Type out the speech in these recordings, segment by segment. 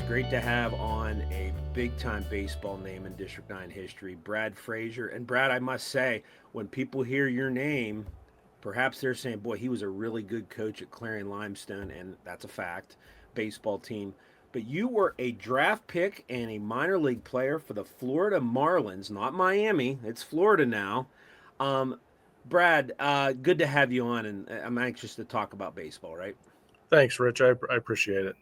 Great to have on a big-time baseball name in District 9 history, Brad Frazier. And Brad, I must say, when people hear your name, perhaps they're saying, boy, he was a really good coach at Clarion-Limestone, and that's a fact, baseball team. But you were a draft pick and a minor league player for the Florida Marlins, not Miami. It's Florida now. Um, Brad, good to have you on, and I'm anxious to talk about baseball, right? Thanks, Rich. I appreciate it.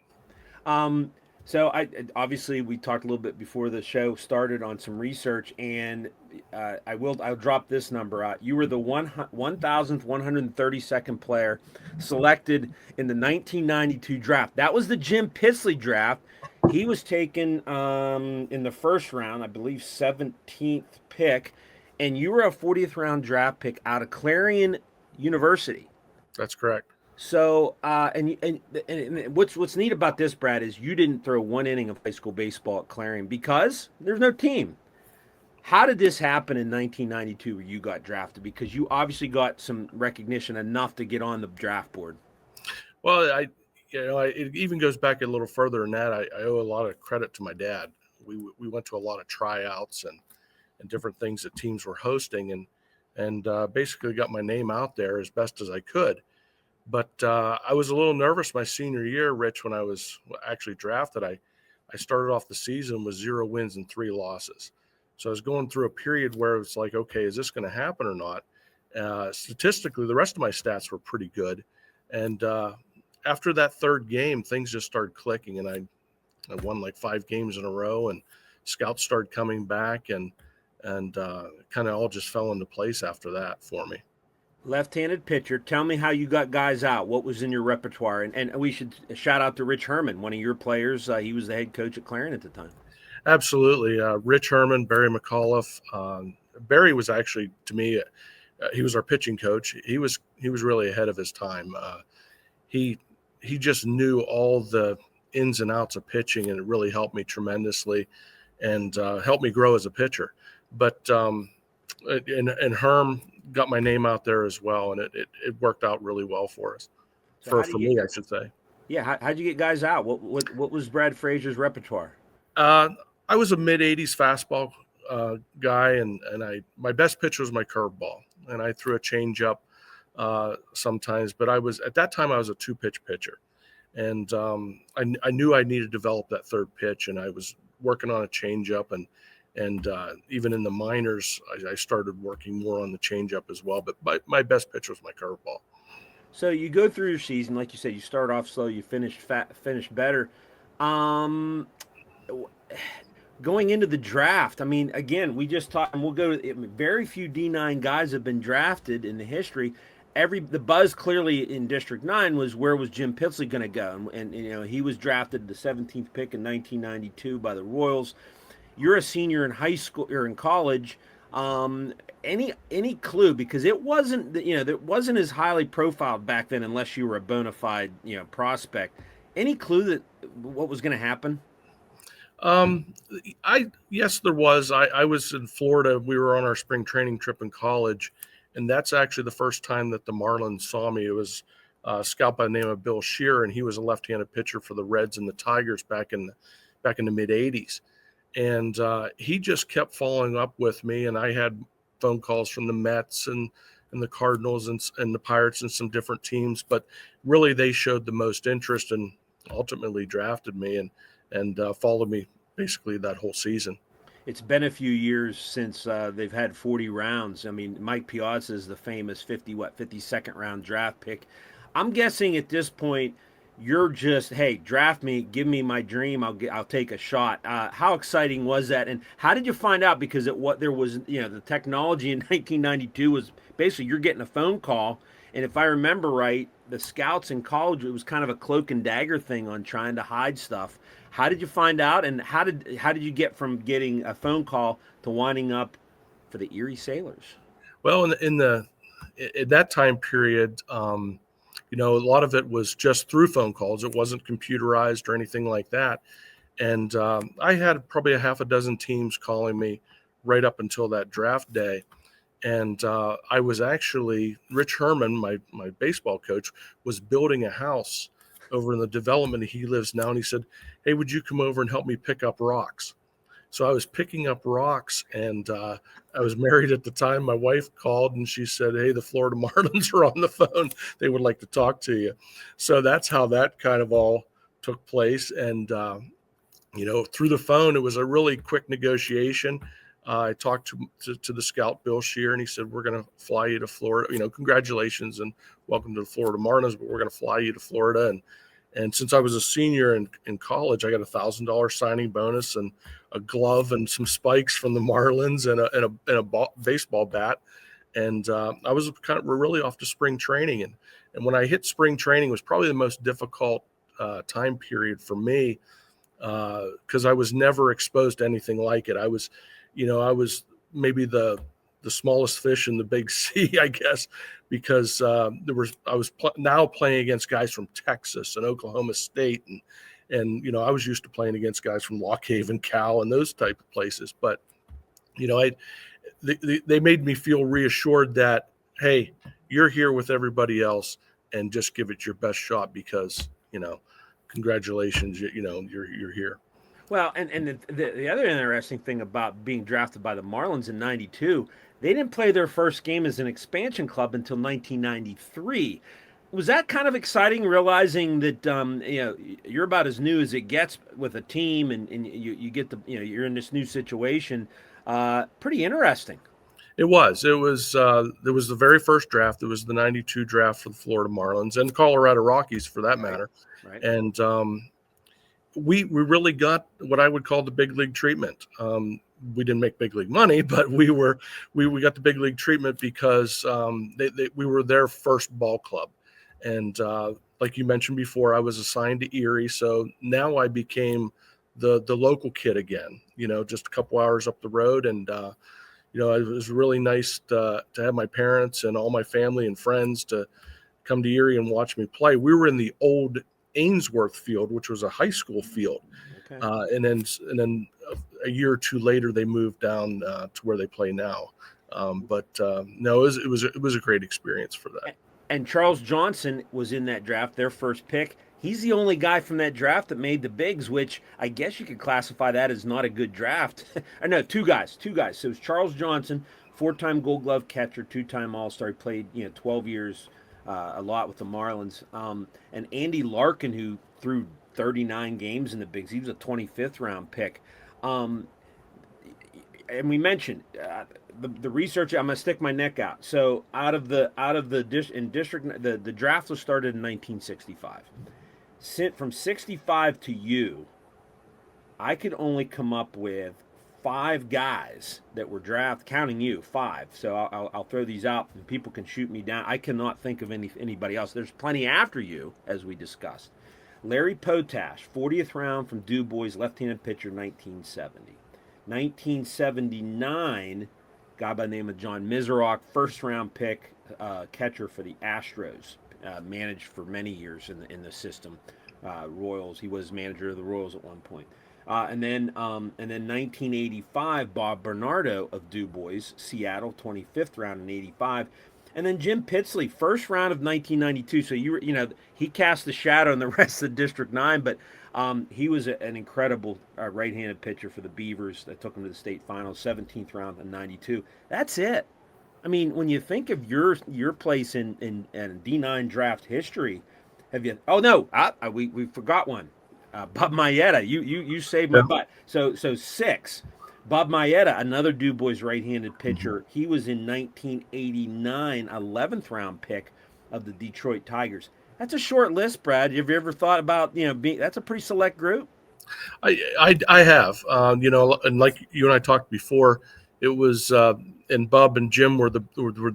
Um, so I obviously we talked a little bit before the show started on some research, and I'll drop this number out. You were the 1,132nd player selected in the 1992 draft. That was the Jim Pisley draft. He was taken in the first round, I believe 17th pick, and you were a 40th round draft pick out of Clarion University. That's correct. So, and what's neat about this, Brad, is you didn't throw one inning of high school baseball at Clarion because there's no team. How did this happen in 1992 where you got drafted? Because you obviously got some recognition enough to get on the draft board. Well, it even goes back a little further than that. I owe a lot of credit to my dad. We went to a lot of tryouts and different things that teams were hosting, and basically got my name out there as best as I could. But I was a little nervous my senior year, Rich, when I was actually drafted. I started off the season with 0 wins and 3 losses. So I was going through a period where it's like, okay, is this going to happen or not? Statistically, the rest of my stats were pretty good. And after that third game, things just started clicking, and I won like 5 games in a row, and scouts started coming back, and kind of all just fell into place after that for me. Left-handed pitcher. Tell me how you got guys out. What was in your repertoire? And we should shout out to Rich Herman, one of your players. He was the head coach at Clarion at the time. Absolutely. Rich Herman, Barry McAuliffe. Barry was actually, to me, he was our pitching coach. He was really ahead of his time. He just knew all the ins and outs of pitching, and it really helped me tremendously and helped me grow as a pitcher. But and Herm got my name out there as well, and it worked out really well for us. So For how do for you me, get? I should say. Yeah, how'd you get guys out? What was Brad Frazier's repertoire? Uh, I was a mid 80s fastball guy, and my best pitch was my curveball, and I threw a changeup sometimes. But I was at that time I was a 2-pitch pitcher, and I knew I needed to develop that third pitch, and I was working on a changeup, and even in the minors, I started working more on the changeup as well. But my best pitch was my curveball. So you go through your season, like you said, you start off slow, you finish better. Um, Going into the draft, I mean, again, we just talked, and we'll go. Very few D9 guys have been drafted in the history. The buzz clearly in District 9 was where was Jim Pitsley going to go, and he was drafted the 17th pick in 1992 by the Royals. You're a senior in high school or in college. Um, any clue, because it wasn't that wasn't as highly profiled back then unless you were a bona fide prospect. Any clue that what was going to happen? Um, yes, there was. I was in Florida. We were on our spring training trip in college, and that's actually the first time that the Marlins saw me. It was a scout by the name of Bill Shear, and he was a left-handed pitcher for the Reds and the Tigers back in the mid '80s. And he just kept following up with me, and I had phone calls from the Mets and the Cardinals and the Pirates and some different teams, but really they showed the most interest and ultimately drafted me and followed me basically that whole season. It's been a few years since they've had 40 rounds. I mean, Mike Piazza is the famous 52nd round draft pick. I'm guessing at this point you're just, hey, draft me, give me my dream, I'll take a shot. How exciting was that, and how did you find out? Because there was the technology in 1992 was basically you're getting a phone call, and if I remember right, the scouts in college, it was kind of a cloak and dagger thing on trying to hide stuff. How did you find out, and how did you get from getting a phone call to winding up for the Erie Sailors? Well, in that time period, a lot of it was just through phone calls. It wasn't computerized or anything like that. And I had probably a half a dozen teams calling me right up until that draft day. And I was actually Rich Herman, my baseball coach, was building a house over in the development he lives now, and he said, "Hey, would you come over and help me pick up rocks?" So I was picking up rocks, and I was married at the time. My wife called and she said, "Hey, the Florida Marlins are on the phone. They would like to talk to you." So that's how that kind of all took place. And through the phone, it was a really quick negotiation. I talked to the scout, Bill Shear, and he said, "We're going to fly you to Florida. Congratulations and welcome to the Florida Marlins, but we're going to fly you to Florida." And since I was a senior in college, I got $1,000 signing bonus and a glove and some spikes from the Marlins and a baseball bat. And I was kind of really off to spring training. And when I hit spring training, it was probably the most difficult time period for me because I was never exposed to anything like it. I was maybe the smallest fish in the big sea, I guess, because I was now playing against guys from Texas and Oklahoma State, and I was used to playing against guys from Lock Haven, Cal, and those type of places. But they made me feel reassured that, hey, you're here with everybody else, and just give it your best shot because congratulations, you're here. Well, and the other interesting thing about being drafted by the Marlins in '92, they didn't play their first game as an expansion club until 1993. Was that kind of exciting, realizing that you're about as new as it gets with a team, and you get you're in this new situation? Pretty interesting. It was. There was the very first draft. It was the '92 draft for the Florida Marlins and Colorado Rockies, for that matter. Right. And we really got what I would call the big league treatment. We didn't make big league money, but we got the big league treatment because we were their first ball club. And like you mentioned before, I was assigned to Erie, so now I became the local kid again. Just a couple hours up the road, and it was really nice to have my parents and all my family and friends to come to Erie and watch me play. We were in the old Ainsworth field, which was a high school field. Okay. And then a year or two later, they moved down to where they play now. But no, it was a great experience for that. And Charles Johnson was in that draft, their first pick. He's the only guy from that draft that made the bigs, which I guess you could classify that as not a good draft. I know two guys. So it was Charles Johnson, 4-time Gold Glove catcher, 2-time All-Star. He played 12 years, a lot with the Marlins. And Andy Larkin, who threw 39 games in the bigs. He was a 25th round pick. And we mentioned the research. I'm gonna stick my neck out. So the draft was started in 1965. From 65 to you, I could only come up with 5 guys that were drafted, counting you, 5. So I'll throw these out and people can shoot me down. I cannot think of anybody else. There's plenty after you, as we discussed. Larry Potash, 40th round from Du Bois, left-handed pitcher, 1970. 1979, guy by the name of John Miserock, first-round pick, catcher for the Astros. Managed for many years in the system. Royals. He was manager of the Royals at one point. And then 1985, Bob Bernardo of Du Bois, Seattle, 25th round in '85. And then Jim Pitsley, first round of 1992. So he cast a shadow on the rest of the District 9, but he was an incredible right-handed pitcher for the Beavers that took him to the state finals, 17th round in '92. That's it. I mean, when you think of your place in D9 draft history, have you? Oh no, we forgot one. Bob Mayetta, you saved my butt. So 6. Bob Mayetta, another Du Bois right-handed pitcher. Mm-hmm. He was in 1989, 11th round pick of the Detroit Tigers. That's a short list, Brad. Have you ever thought about that's a pretty select group? I have, and like you and I talked before, it was. And Bub and Jim were the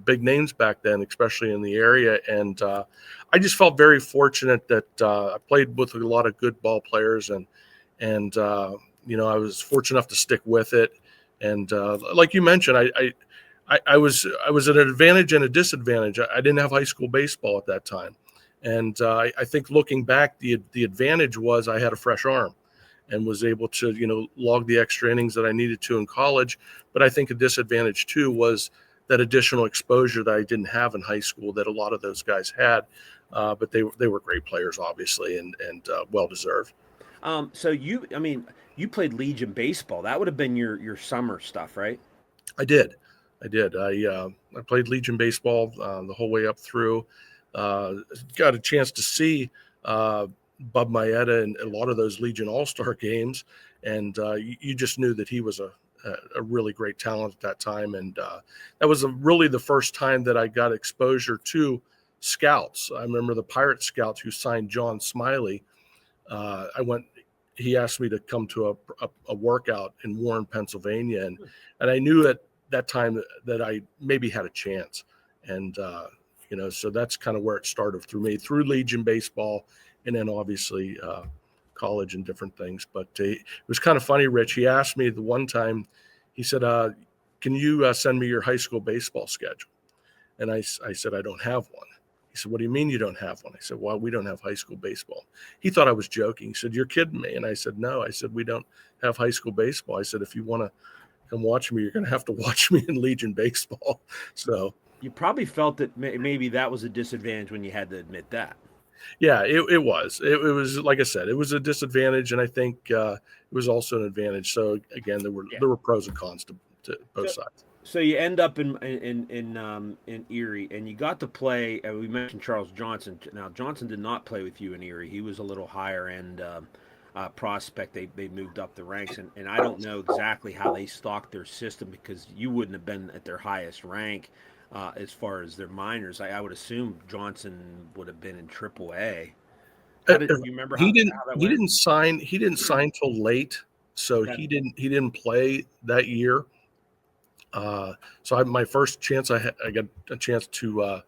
big names back then, especially in the area. And I just felt very fortunate that I played with a lot of good ball players, and I was fortunate enough to stick with it. And like you mentioned, I was at an advantage and a disadvantage. I didn't have high school baseball at that time, and I think looking back, the advantage was I had a fresh arm and was able to, log the extra innings that I needed to in college. But I think a disadvantage too was that additional exposure that I didn't have in high school that a lot of those guys had. But they were great players, obviously, and well deserved. So you played Legion baseball. That would have been your summer stuff, right? I did. I played Legion baseball the whole way up through. Got a chance to see Bub Maeda in a lot of those Legion All-Star games, and you just knew that he was a really great talent at that time. And that was really the first time that I got exposure to scouts. I remember the Pirate scouts who signed John Smiley. He asked me to come to a workout in Warren, Pennsylvania, and I knew at that time that I maybe had a chance. And so that's kind of where it started through me, through Legion baseball, and then obviously college and different things. But it was kind of funny, Rich. He asked me the one time, he said, can you send me your high school baseball schedule? And I said, I don't have one. He said, what do you mean you don't have one? I said, well, we don't have high school baseball. He thought I was joking. He said, you're kidding me. And I said, no. I said, we don't have high school baseball. I said, if you want to come watch me, you're going to have to watch me in Legion baseball. So you probably felt that maybe that was a disadvantage when you had to admit that. Yeah, it was. It was, like I said, it was a disadvantage, and I think it was also an advantage. So again, there were pros and cons to both sides. So you end up in Erie, and you got to play. We mentioned Charles Johnson. Now Johnson did not play with you in Erie. He was a little higher end prospect. They moved up the ranks, and I don't know exactly how they stocked their system because you wouldn't have been at their highest rank as far as their minors. I would assume Johnson would have been in AAA. Do you remember how that went? He didn't sign till late, so he didn't play that year. So my first chance, I got a chance to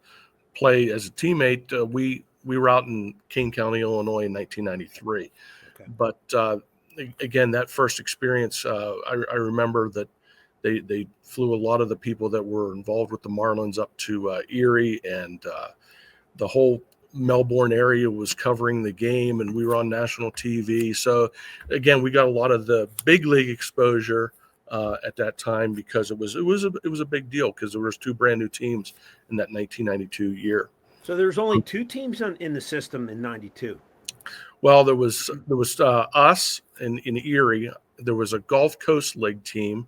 play as a teammate. We were out in King County, Illinois in 1993. Okay. But again, that first experience, I remember that they flew a lot of the people that were involved with the Marlins up to Erie, and the whole Melbourne area was covering the game, and we were on national TV. So again, we got a lot of the big league exposure at that time because it was a big deal because there was two brand new teams in that 1992 year. So there was only two teams in the system in '92. Well, there was us in Erie. There was a Gulf Coast League team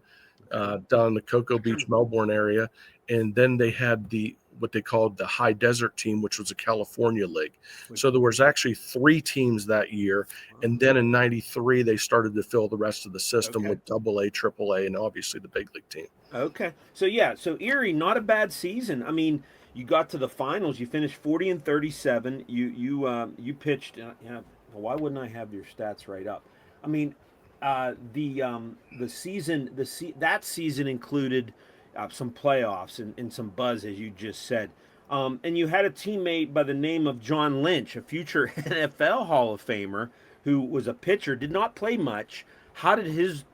down in the Cocoa Beach, Melbourne area, and then they had what they called the High Desert team, which was a California league. So there was actually three teams that year. And then in 93, they started to fill the rest of the system with AA, AAA, and obviously the big league team. Okay. So Erie, not a bad season. I mean, you got to the finals, you finished 40-37. You pitched, why wouldn't I have your stats right up? I mean, the season, that season included some playoffs and some buzz, as you just said. And you had a teammate by the name of John Lynch, a future NFL Hall of Famer, who was a pitcher, did not play much. How did his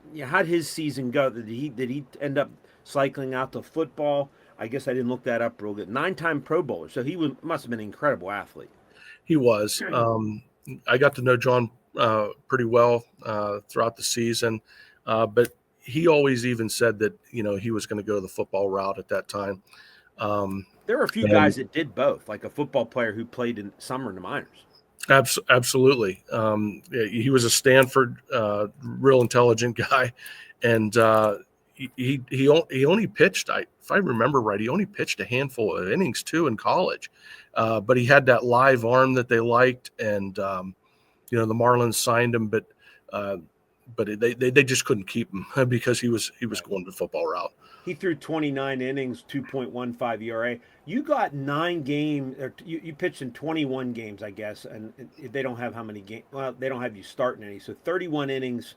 season go? Did he end up cycling out to football? I guess I didn't look that up real good. 9-time Pro Bowler, so must have been an incredible athlete. He was. I got to know John pretty well throughout the season, but he always even said that he was going to go the football route at that time. There were a few guys that did both, like a football player who played in summer in the minors. Absolutely. He was a Stanford, real intelligent guy, and he only pitched. If I remember right, he only pitched a handful of innings too in college, but he had that live arm that they liked, and the Marlins signed him, but they just couldn't keep him because he was going the football route. He threw 29 innings, 2.15 ERA. You got 9 games, or you pitched in 21 games, I guess, and they don't have how many games. Well, they don't have you starting any. So 31 innings,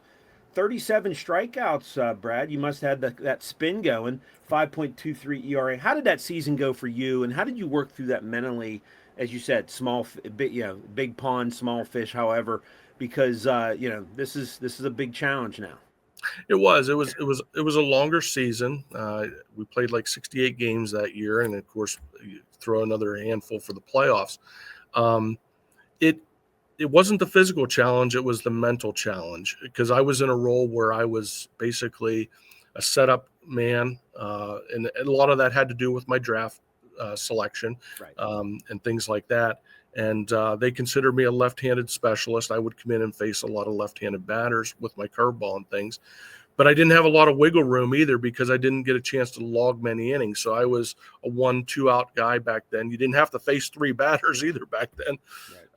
37 strikeouts, Brad. You must have had that spin going, 5.23 ERA. How did that season go for you, and how did you work through that mentally? As you said, big pond, small fish, however, because this is a big challenge now. It was a longer season. We played like 68 games that year, and of course, you throw another handful for the playoffs. It wasn't the physical challenge; it was the mental challenge because I was in a role where I was basically a setup man, and a lot of that had to do with my draft selection, Right. And things like that. And they considered me a left-handed specialist. I would come in and face a lot of left-handed batters with my curveball and things. But I didn't have a lot of wiggle room either because I didn't get a chance to log many innings. So I was a 1-2 out guy back then. You didn't have to face 3 batters either back then.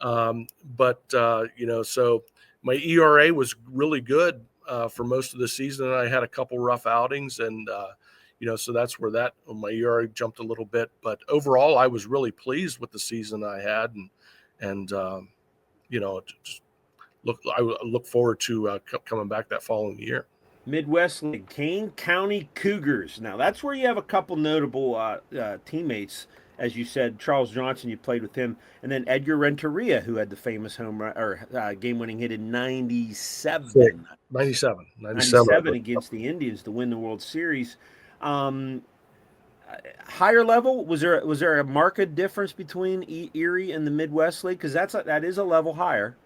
Right. So my ERA was really good for most of the season. And I had a couple rough outings, and so that's where my ERA jumped a little bit. But overall, I was really pleased with the season I had, and I look forward to coming back that following year. Midwest League, Kane County Cougars. Now that's where you have a couple notable teammates, as you said. Charles Johnson, you played with him, and then Edgar Renteria, who had the famous home run or game-winning hit in '97. 97 against the Indians to win the World Series. Higher level, was there a marked difference between Erie and the Midwest League? Because that is a level higher.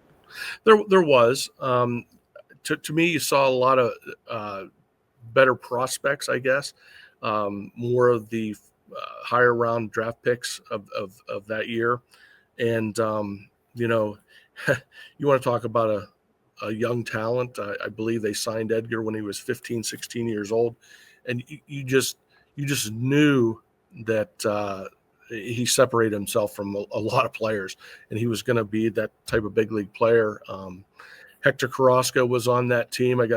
There was. To me, you saw a lot of better prospects, I guess. More of the higher round draft picks of that year. And, you want to talk about a young talent. I believe they signed Edgar when he was 15, 16 years old. And you just knew that he separated himself from a lot of players, and he was going to be that type of big league player. Hector Carrasco was on that team. I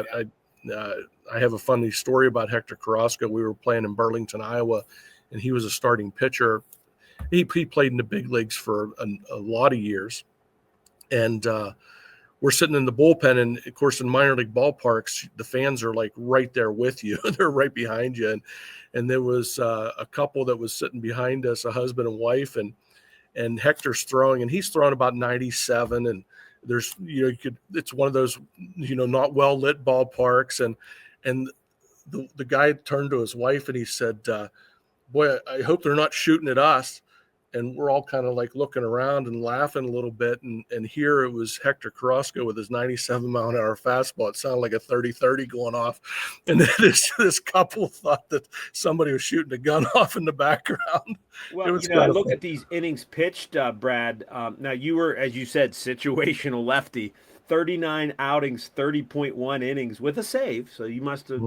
have a funny story about Hector Carrasco. We were playing in Burlington, Iowa, and he was a starting pitcher. He played in the big leagues for a lot of years. And we're sitting in the bullpen, and of course, in minor league ballparks, the fans are like right there with you. They're right behind you. And there was a couple that was sitting behind us, a husband and wife, and Hector's throwing, and he's throwing about 97, and there's, it's one of those, not well lit ballparks. And the guy turned to his wife and he said, boy, I hope they're not shooting at us. And we're all kind of like looking around and laughing a little bit. And here it was Hector Carrasco with his 97-mile-an-hour fastball. It sounded like a 30-30 going off. And then this couple thought that somebody was shooting a gun off in the background. Well, I look at these innings pitched, Brad. Now, you were, as you said, situational lefty. 39 outings, 30.1 innings with a save. So you must have,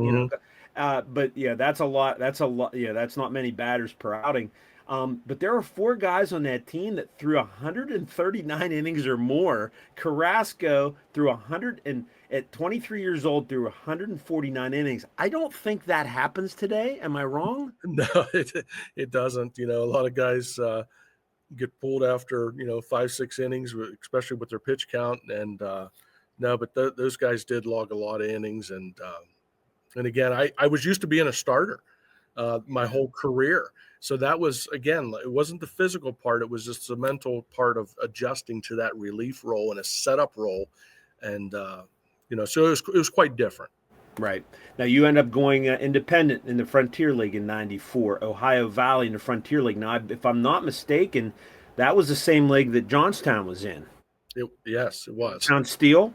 but yeah, that's a lot. That's a lot. Yeah, that's not many batters per outing. But there are 4 guys on that team that threw 139 innings or more. Carrasco threw 100 and at 23 years old threw 149 innings. I don't think that happens today. Am I wrong? No, it doesn't. A lot of guys get pulled after 5-6 innings, especially with their pitch count. And no, but those guys did log a lot of innings. And again, I was used to being a starter my whole career. So that was, again, it wasn't the physical part. It was just the mental part of adjusting to that relief role and a setup role. And, so it was quite different. Right. Now you end up going independent in the Frontier League in '94, Ohio Valley in the Frontier League. Now, if I'm not mistaken, that was the same league that Johnstown was in. Yes, it was. Johnstown Steel?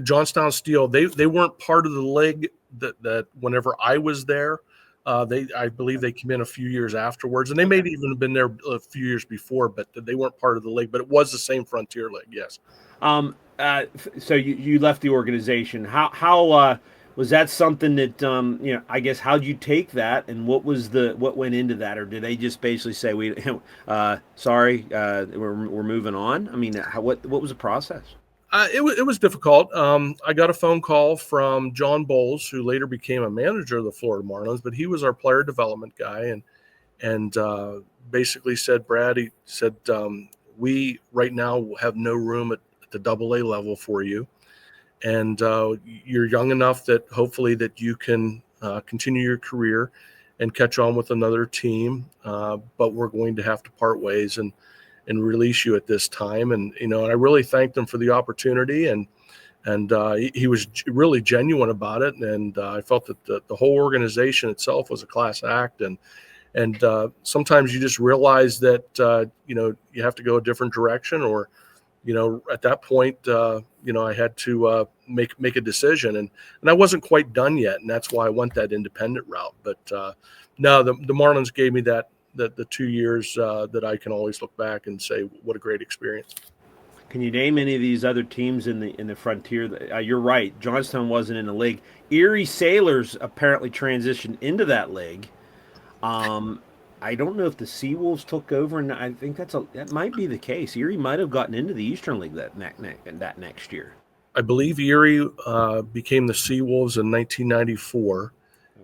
Johnstown Steel. They weren't part of the league that whenever I was there. I believe they came in a few years afterwards, and they may even have been there a few years before, but they weren't part of the league. But it was the same Frontier League, yes. So you left the organization. How was that something that I guess how'd you take that, and what went into that, or did they just basically say sorry, we're moving on? I mean, what was the process? It was difficult. I got a phone call from John Bowles, who later became a manager of the Florida Marlins, but he was our player development guy, and basically said, Brad, he said, we right now have no room at the AA level for you, and you're young enough that hopefully that you can continue your career and catch on with another team, but we're going to have to part ways and release you at this time. And and I really thanked him for the opportunity, and he was really genuine about it. And I felt that the whole organization itself was a class act. And sometimes you just realize that you have to go a different direction, or at that point, I had to make a decision, and I wasn't quite done yet, and that's why I went that independent route. But no, the Marlins gave me the 2 years that I can always look back and say what a great experience. Can you name any of these other teams in the Frontier? You're right. Johnstown wasn't in the league. Erie Sailors apparently transitioned into that league. Um, I don't know if the Seawolves took over, and I think that might be the case. Erie might have gotten into the Eastern League that next year. I believe Erie became the Seawolves in 1994.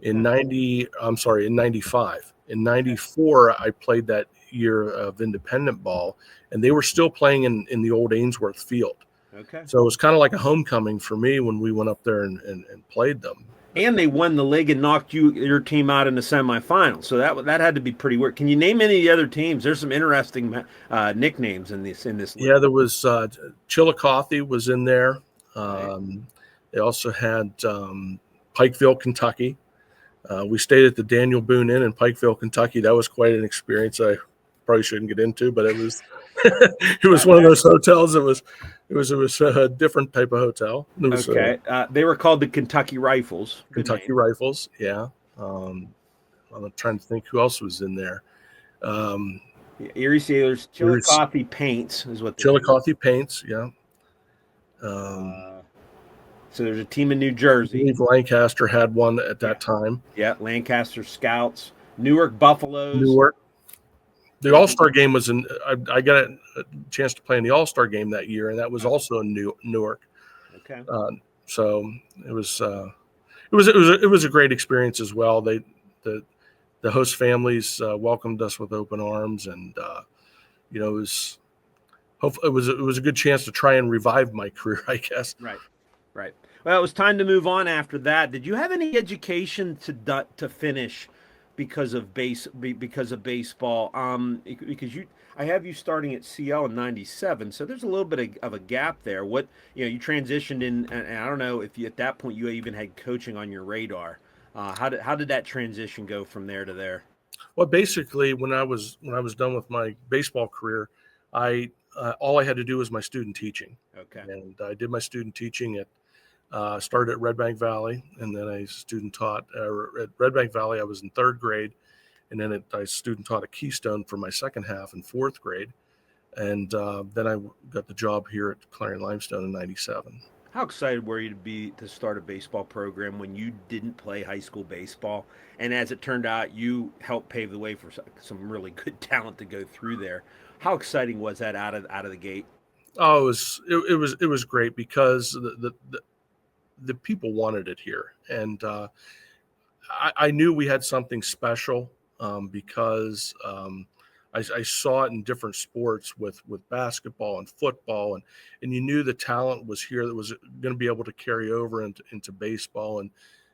In Okay. 90, I'm sorry, in 95. In 94, I played that year of independent ball, and they were still playing in the old Ainsworth field. Okay. So it was kind of like a homecoming for me when we went up there and played them. And they won the league and knocked your team out in the semifinals. So that had to be pretty weird. Can you name any of the other teams? There's some interesting nicknames in this league. Yeah, there was Chillicothe was in there. Right. They also had Pikeville, Kentucky. We stayed at the Daniel Boone Inn in Pikeville, Kentucky. That was quite an experience. I probably shouldn't get into, but it was it was one of those hotels. It was a different type of hotel. It was Okay. They were called the Kentucky Rifles. Good Kentucky name. Rifles. Yeah. I'm trying to think who else was in there. Um, Yeah, Erie Sailors, there's Chillicothe Paints is what they do. Chillicothe Paints. Yeah. Um, Uh, so there's a team in New I Jersey. believe Lancaster had one at Yeah. that time. Yeah. Lancaster Scouts, Newark Buffaloes. Newark. The Yeah. All Star game was in. I got a chance to play in the All Star game that year, and that was also in Newark. Okay. So it was a great experience as well. The the host families welcomed us with open arms, and it was a good chance to try and revive my career, I guess. Right. Right. Well, it was time to move on after that. Did you have any education to finish because of baseball? Because I have you starting at CL in '97, so there's a little bit of a gap there. You transitioned in, and I don't know if at that point you even had coaching on your radar. How did that transition go from there to there? Well, basically, when I was done with my baseball career, I all I had to do was my student teaching, Okay. and I did my student teaching started at Red Bank Valley, and then I student taught at Red Bank Valley. I was in third grade, and then I student taught at Keystone for my second half in fourth grade, and then I got the job here at Clarion-Limestone in '97. How excited were you to start a baseball program when you didn't play high school baseball? And as it turned out, you helped pave the way for some really good talent to go through there. How exciting was that out of the gate? Oh, it was great because the people wanted it here, and I knew we had something special because I saw it in different sports with basketball and football, and you knew the talent was here that was going to be able to carry over into baseball, and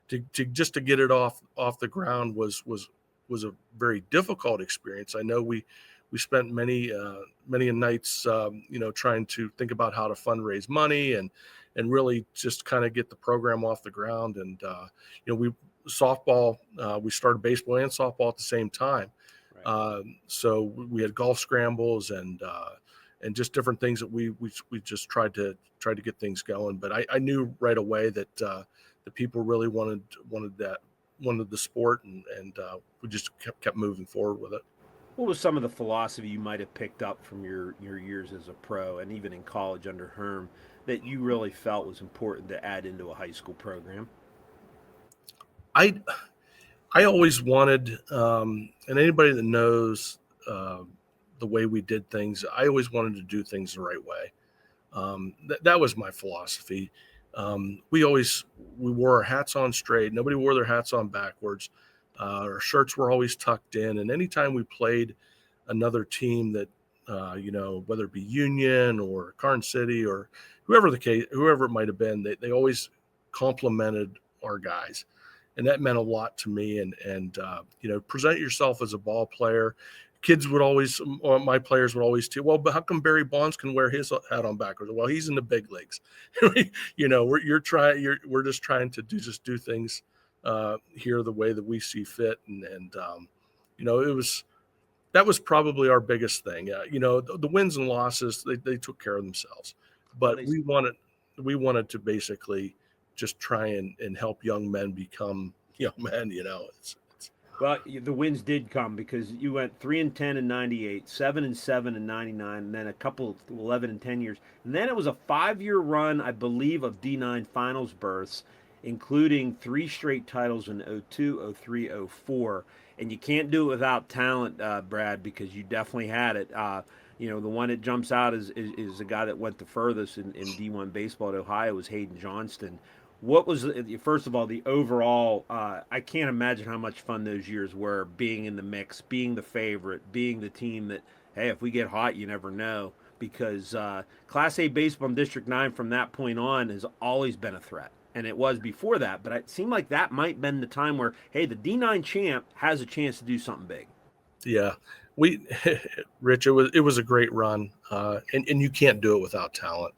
to get it off the ground was a very difficult experience. I know we spent many nights trying to think about how to fundraise money and really just kind of get the program off the ground, and we softball, we started baseball and softball at the same time. Right. So we had golf scrambles and just different things that we just tried to get things going. But I knew right away that the people really wanted the sport, and we just kept moving forward with it. What was some of the philosophy you might have picked up from your years as a pro and even in college under Herm that you really felt was important to add into a high school program? I I always wanted, and anybody that knows the way we did things, I always wanted to do things the right way. That was my philosophy. We wore our hats on straight. Nobody wore their hats on backwards. Our shirts were always tucked in. And anytime we played another team that, whether it be Union or Carn City or whoever it might have been, they always complimented our guys. And that meant a lot to me. And present yourself as a ball player. Kids would always, or my players would always too. Well, but how come Barry Bonds can wear his hat on backwards? Well, he's in the big leagues. We're just trying to do things here the way that we see fit. And it was that was probably our biggest thing. The wins and losses, they took care of themselves, Well, but we wanted to basically just try and help young men become young men. well, the wins did come because you went 3-10 in '98, 7-7 in '99, and then a couple 11 and 10 years, and then it was a 5-year run, I believe, of D9 finals berths, including 3 straight titles in '02, '03, '04. And you can't do it without talent, Brad, because you definitely had it. The one that jumps out is the guy that went the furthest in D1 baseball at Ohio was Hayden Johnston. What was first of all the overall? I can't imagine how much fun those years were. Being in the mix, being the favorite, being the team that, hey, if we get hot, you never know. Because Class A baseball in District 9 from that point on has always been a threat, and it was before that. But it seemed like that might have been the time where, hey, the D9 champ has a chance to do something big. Yeah, we, Rich, it was a great run, and you can't do it without talent.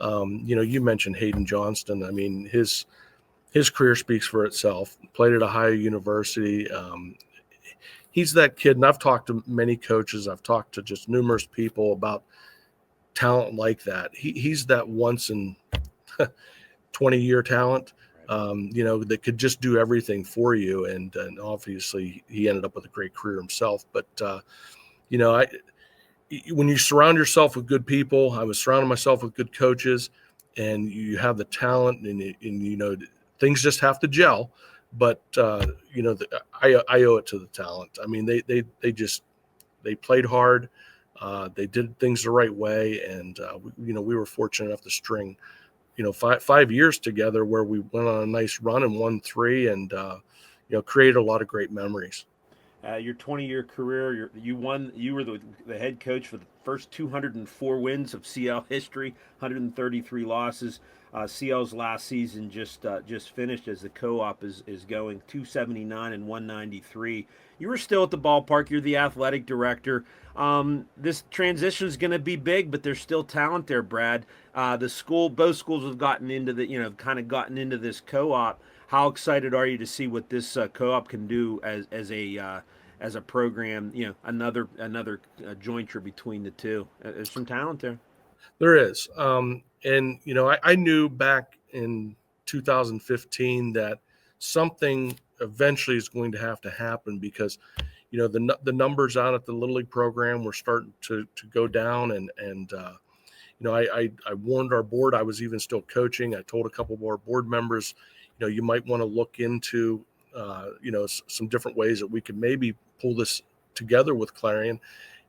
You mentioned Hayden Johnston. I mean, his career speaks for itself. Played at Ohio University. He's that kid, and I've talked to many coaches. I've talked to just numerous people about talent like that. He's that once in 20-year talent. That could just do everything for you, and obviously he ended up with a great career himself. But I when you surround yourself with good people, I was surrounding myself with good coaches, and you have the talent, and things just have to gel. But I owe it to the talent. I mean, they played hard, they did things the right way, and we were fortunate enough to string 5 years together where we went on a nice run and won 3, and created a lot of great memories. Your 20-year career, you won. You were the head coach for the first 204 wins of CL history, 133 losses. CL's last season just finished as the co-op is going 279 and 193. You were still at the ballpark. You're the athletic director. This transition is going to be big, but there's still talent there, Brad. Both schools have gotten into kind of gotten into this co-op. How excited are you to see what this co-op can do as a program? Another jointure between the two. There's some talent there. There is. And I knew back in 2015 that something eventually is going to have to happen, because the numbers out at the Little League program were starting to go down, and I warned our board. I was even still coaching. I told a couple of our board members, you might want to look into some different ways that we could maybe pull this together with Clarion.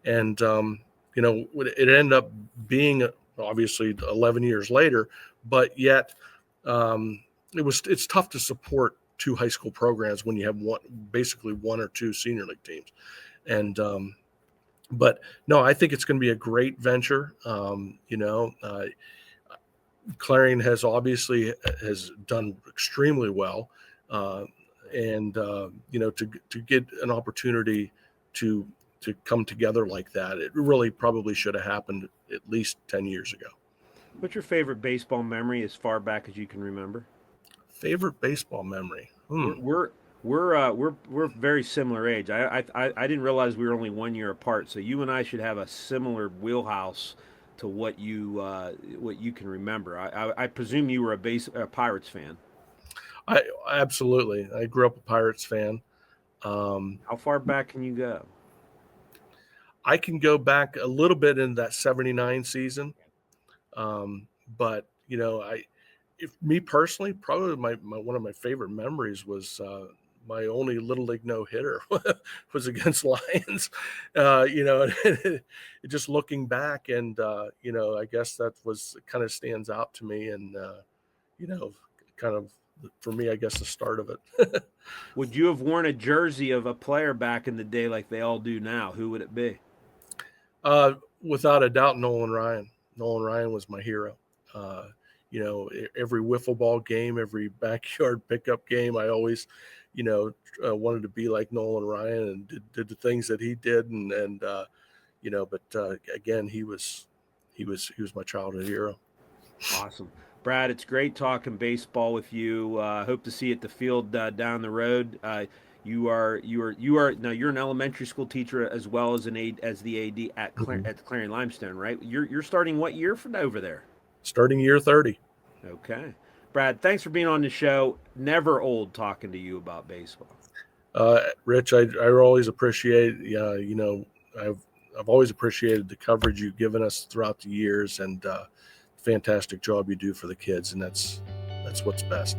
And it ended up being obviously 11 years later, but yet it's tough to support 2 high school programs when you have basically 1 or 2 senior league teams. And but no, I think it's going to be a great venture. Clarion has done extremely well, and to get an opportunity to come together like that, it really probably should have happened at least 10 years ago. What's your favorite baseball memory as far back as you can remember? Favorite baseball memory? We're very similar age. I didn't realize we were only 1 year apart. So you and I should have a similar wheelhouse to what you can remember. I presume you were a Pirates fan. I absolutely. I grew up a Pirates fan. How far back can you go? I can go back a little bit in that '79 season, but if me personally, probably one of my favorite memories was my only Little League no hitter was against Lions. Just looking back, and I guess that was kind of stands out to me, and kind of for me, I guess the start of it. Would you have worn a jersey of a player back in the day like they all do now? Who would it be? Without a doubt, Nolan Ryan. Nolan Ryan was my hero. Every wiffle ball game, every backyard pickup game, I always, wanted to be like Nolan Ryan and did the things that he did. But again, he was my childhood hero. Awesome. Brad, it's great talking baseball with you. Hope to see you at the field down the road. you're now you're an elementary school teacher as well as as the AD at at the Clarion Limestone, right? You're starting what year from over there? Starting year 30. Okay. Brad, thanks for being on the show. Never old talking to you about baseball. Rich, I always appreciate, I've always appreciated the coverage you've given us throughout the years, and fantastic job you do for the kids. And that's what's best.